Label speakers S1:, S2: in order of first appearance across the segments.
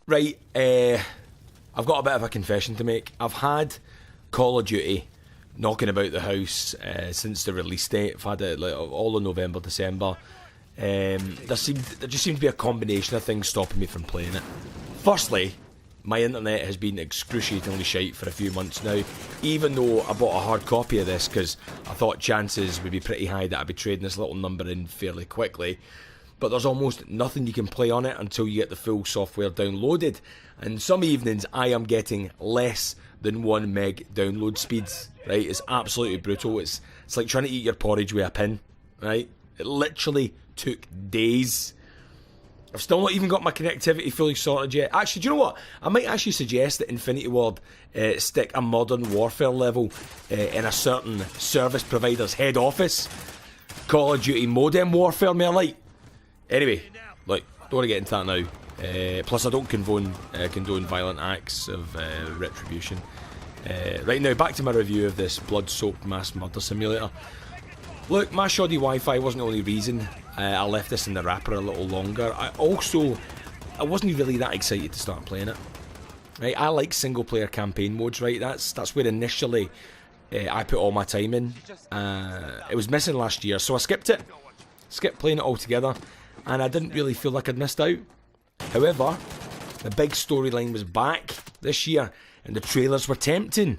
S1: Right, I've got a bit of a confession to make. I've had Call of Duty knocking about the house since the release date. I've had it like all in November, December. There just seemed to be a combination of things stopping me from playing it. Firstly, my internet has been excruciatingly shite for a few months now, even though I bought a hard copy of this because I thought chances would be pretty high that I'd be trading this little number in fairly quickly. But there's almost nothing you can play on it until you get the full software downloaded. And some evenings I am getting less than 1 meg download speeds, right? It's absolutely brutal. It's like trying to eat your porridge with a pin, right? It literally took days. I've still not even got my connectivity fully sorted yet. Actually, do you know what? I might actually suggest that Infinity Ward stick a Modern Warfare level in a certain service provider's head office. Call of Duty Modem Warfare, may I like? Anyway, look, I don't want to get into that now. Plus, I don't condone violent acts of retribution. Right now, back to my review of this blood-soaked mass murder simulator. Look, my shoddy Wi-Fi wasn't the only reason I left this in the wrapper a little longer. I wasn't really that excited to start playing it. Right, I like single-player campaign modes. Right, that's where initially I put all my time in. It was missing last year, so I skipped playing it altogether. And I didn't really feel like I'd missed out. However, the big storyline was back this year, and the trailers were tempting.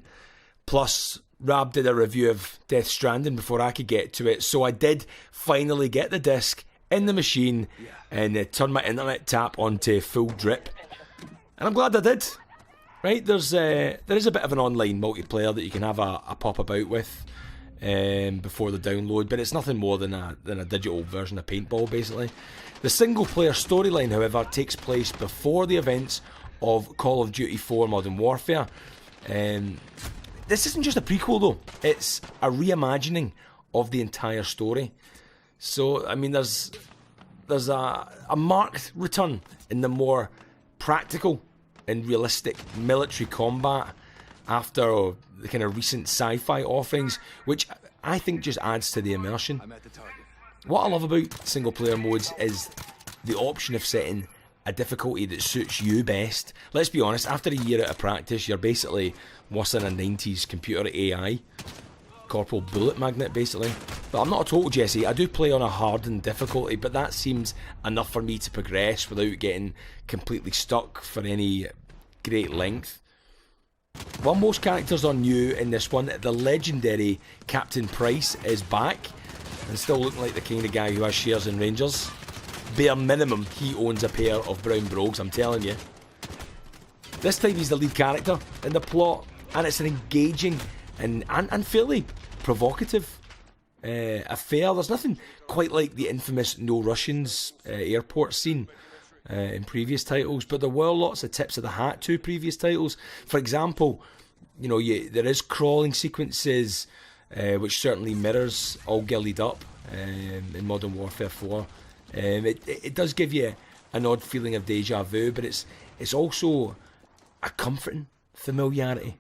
S1: Plus, Rab did a review of Death Stranding before I could get to it, so I did finally get the disc in the machine and turn my internet tap onto full drip. And I'm glad I did. Right, there is a bit of an online multiplayer that you can have a pop about with before the download, but it's nothing more than a digital version of paintball, basically. The single player storyline, however, takes place before the events of Call of Duty 4 Modern Warfare. This isn't just a prequel though, it's a reimagining of the entire story. So I mean, there's a marked return in the more practical and realistic military combat after the kind of recent sci-fi offerings, which I think just adds to the immersion. What I love about single player modes is the option of setting a difficulty that suits you best. Let's be honest, after a year out of practice, you're basically worse than a 90s computer AI. Corporal Bullet Magnet, basically. But I'm not a total Jesse. I do play on a hardened difficulty, but that seems enough for me to progress without getting completely stuck for any great length. While most characters are new in this one, the legendary Captain Price is back and still looking like the kind of guy who has shares in Rangers. Bare minimum, he owns a pair of brown brogues, I'm telling you. This time he's the lead character in the plot, and it's an engaging and fairly provocative affair. There's nothing quite like the infamous No Russians airport scene in previous titles, but there were lots of tips of the hat to previous titles. For example, you know, there is crawling sequences, which certainly mirrors All Gillied Up in Modern Warfare 4. It does give you an odd feeling of deja vu, but it's also a comforting familiarity,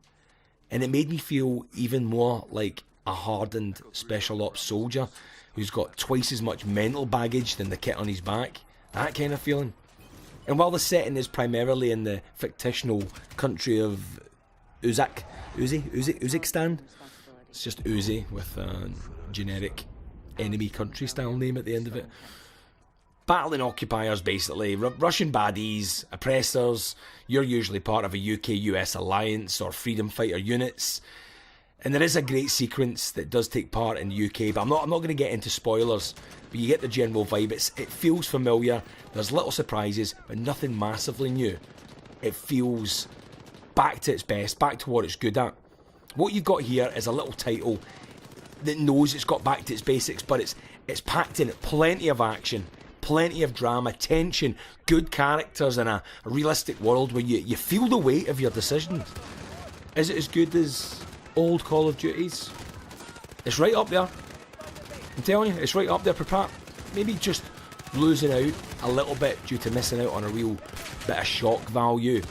S1: and it made me feel even more like a hardened special ops soldier who's got twice as much mental baggage than the kit on his back. That kind of feeling. And while the setting is primarily in the fictional country of Uzbekistan, it's just Uzi with a generic enemy country style name at the end of it. Battling occupiers, basically, Russian baddies, oppressors. You're usually part of a UK-US alliance or freedom fighter units. And there is a great sequence that does take part in the UK, but I'm not going to get into spoilers, but you get the general vibe. It feels familiar, there's little surprises, but nothing massively new. It feels back to its best, back to what it's good at. What you've got here is a little title that knows it's got back to its basics, but it's packed in plenty of action, plenty of drama, tension, good characters, and a realistic world where you feel the weight of your decisions. Is it as good as old Call of Duties? It's right up there. I'm telling you, it's right up there. Maybe just losing out a little bit due to missing out on a real bit of shock value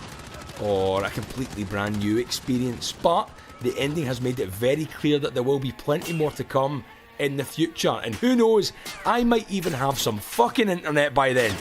S1: or a completely brand new experience. But the ending has made it very clear that there will be plenty more to come in the future. And who knows, I might even have some fucking internet by then.